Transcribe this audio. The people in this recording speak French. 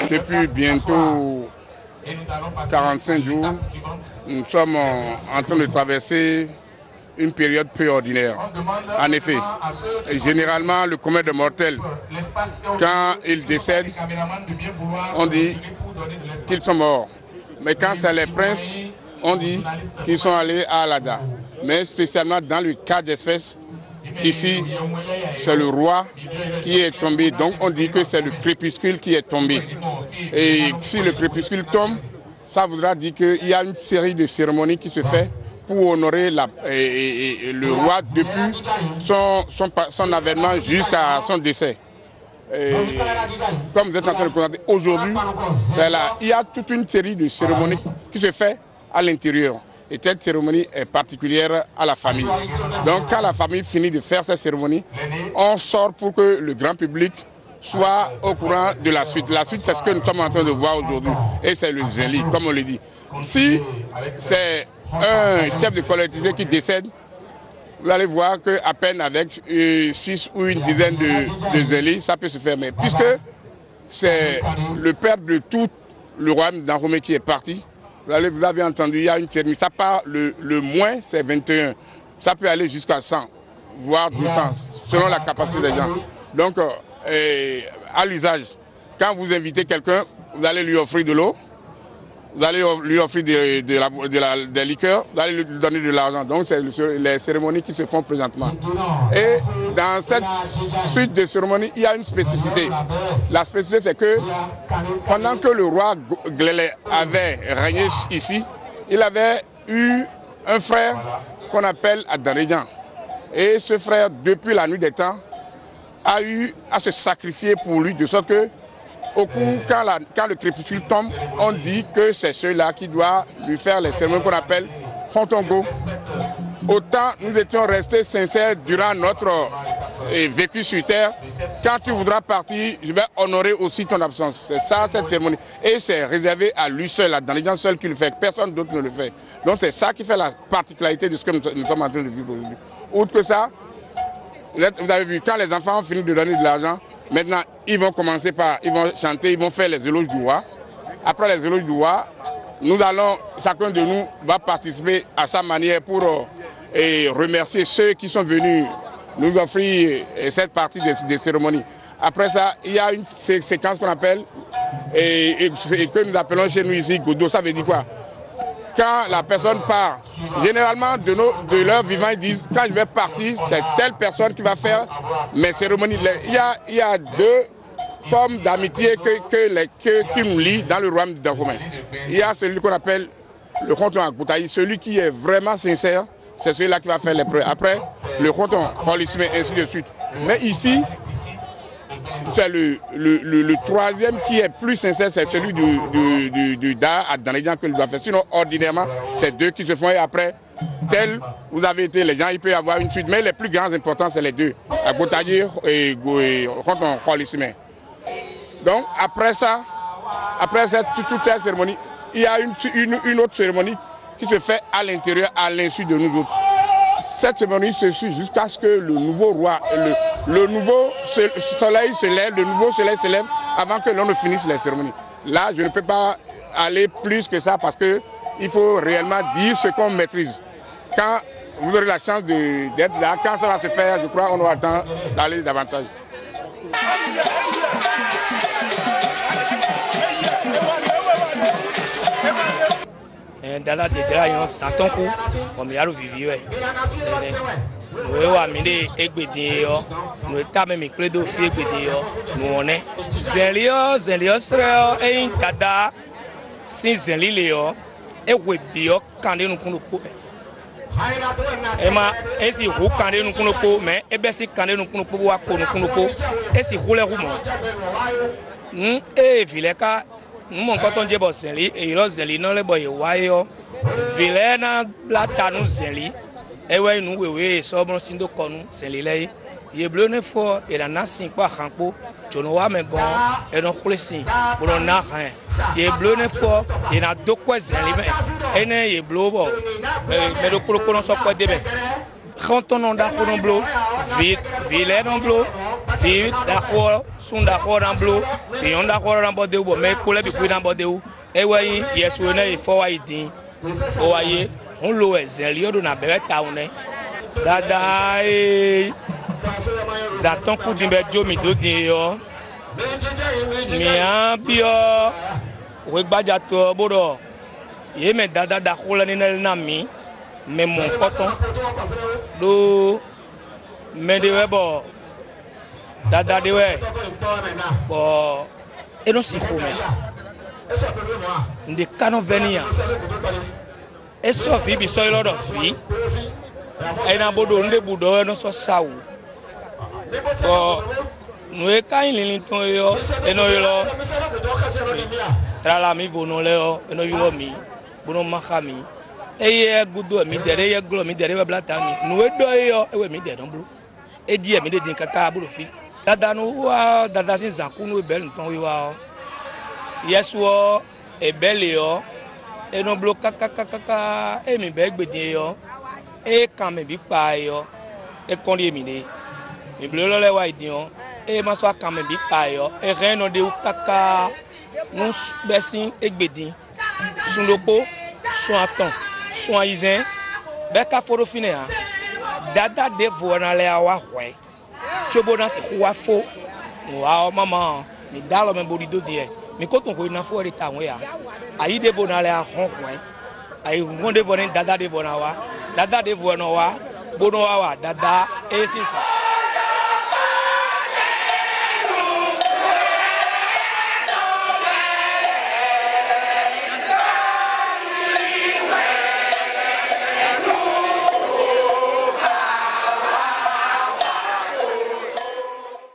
Depuis bientôt 45 jours, nous sommes en train de traverser une période peu ordinaire. En effet, généralement, le commun des mortels, quand ils décèdent, on dit qu'ils sont morts. Mais quand c'est les princes, on dit qu'ils sont allés à Alada. Mais spécialement dans le cas d'espèce, ici, c'est le roi qui est tombé. Donc on dit que c'est le crépuscule qui est tombé. Et si le crépuscule tombe, ça voudra dire qu'il y a une série de cérémonies qui se fait pour honorer le roi depuis son avènement jusqu'à son décès. Et comme vous êtes en train de présenter aujourd'hui, il y a toute une série de cérémonies qui se fait à l'intérieur. Et cette cérémonie est particulière à la famille. Donc quand la famille finit de faire cette cérémonie, on sort pour que le grand public soit au courant de la suite. La suite, c'est ce que nous sommes en train de voir aujourd'hui. Et c'est le zéli, comme on le dit. Si c'est un chef de collectivité qui décède, vous allez voir qu'à peine avec 6 ou une dizaine de zélis, ça peut se faire. Mais puisque c'est le père de tout le royaume d'Aromé qui est parti, vous avez entendu, il y a une termine. Ça part, le moins, c'est 21. Ça peut aller jusqu'à 100, voire 200, selon la capacité des gens. Donc, à l'usage, quand vous invitez quelqu'un, vous allez lui offrir de l'eau, vous allez lui offrir des liqueurs, vous allez lui donner de l'argent. Donc, c'est les cérémonies qui se font présentement. Et dans cette suite de cérémonies, il y a une spécificité. La spécificité, c'est que pendant que le roi Glélé avait régné ici, il avait eu un frère qu'on appelle Adanrédian. Et ce frère, depuis la nuit des temps, a eu à se sacrifier pour lui, de sorte que au coup, quand le crépuscule tombe, on dit que c'est celui-là qui doit lui faire les cérémonies qu'on appelle Hontongo. Autant nous étions restés sincères durant notre vécu sur terre, quand tu voudras partir, je vais honorer aussi ton absence. C'est ça, cette cérémonie. Et c'est réservé à lui seul, dans les gens seuls qui le fait, personne d'autre ne le fait. Donc c'est ça qui fait la particularité de ce que nous sommes en train de vivre aujourd'hui. Outre que ça, vous avez vu, quand les enfants ont fini de donner de l'argent, maintenant, ils vont commencer ils vont chanter, ils vont faire les éloges du roi. Après les éloges du roi, chacun de nous va participer à sa manière pour remercier ceux qui sont venus nous offrir cette partie des cérémonies. Après ça, il y a une séquence qu'on appelle, et que nous appelons chez nous ici Godo. Ça veut dire quoi? Quand la personne part, généralement de leur vivant, ils disent quand je vais partir, c'est telle personne qui va faire mes cérémonies. Il y a deux formes d'amitié qui nous lient dans le royaume d'Aromé. Il y a celui qu'on appelle le Khonton Akboutaï, celui qui est vraiment sincère, c'est celui-là qui va faire les preuves. Après, le Khonton Kholismé, ainsi de suite. Mais ici, c'est le troisième qui est plus sincère, c'est celui du Da à Danrédian que nous doit faire. Sinon, ordinairement, c'est deux qui se font et après, tel vous avez été les gens, il peut y avoir une suite. Mais les plus grands importants, c'est les deux, Akboutaï et Khonton Kholismé. Donc, après ça, toute cette cérémonie, il y a une autre cérémonie qui se fait à l'intérieur, à l'insu de nous autres. Cette cérémonie se suit jusqu'à ce que le nouveau roi, le nouveau soleil se lève, le nouveau soleil se lève avant que l'on ne finisse les cérémonies. Là, je ne peux pas aller plus que ça parce qu'il faut réellement dire ce qu'on maîtrise. Quand vous aurez la chance d'être là, quand ça va se faire, je crois qu'on aura le temps d'aller davantage. Dala déjà yon santon ko comme yalo vivio nous amine egbede yo nous ta même cledo fi egbede yo nous on est zelio sre e kada sin zelile yo e webi yo kande nu kunu ko ema esi hu kande nu kunu ko mais e besi kande nu kunu ko wa ko nu kunu ko esi hule humo e vileka mon coton djebo zeli e ilo zeli no le boye wayo vilena blata nu zeli ewe nu wewe so bon sindo konu zeli lei ye blone fo e na nasin pa khanpo jono wa me bon e no khulesi bolo na han ye blone fo e na dokwa zeli me ene ye blobo me do kolo kono so ko debe quand on a un blo, vile non blo, fi d'accord sont d'accord dans bleu fi on d'accord dans bordé ou mais pour les bi dans bordé ou e wayi yeso na e fo wayi din o waye on lo ezeli o do na bere ta one dada e zaton ku din be jo mi do din yo mi an bi o we gbaja to bodo ye me dada da khola ni na mi me mon coton do me de webo dada de we bo e no si fo me de canon venia e so fi bi so lord of fi e na bodo nde budo no so sawu bo no e kain lin ton yo e no yo tra la mi vono le o e no yo mi bono makami e ye gudo mi dere ye glo mi dere we blata mi no e do yo e we mi dere don blu e di e mi de din kaka bulu fi dada no wa dada sin zakunu e bel ton yo wa yeso e bel yo e no blu kaka kaka e mi be gbedin yo e kan me bi pa yo e kon li mi de mi blu lo le wa idin yo e ma so kan me bi pa yo e ren no de kaka nous besin e gbedin sun lopo sun atan sun aizen be ka foro fine ha dada de vona le awa hwe chobo na se wa fo wa mama mi dalo me bodi do die mi ko ton ko na fo re ta won ya ayi de vona le a hon hwe ayi won de vona dada de vona wa dada de vona wa bono wa dada e sisa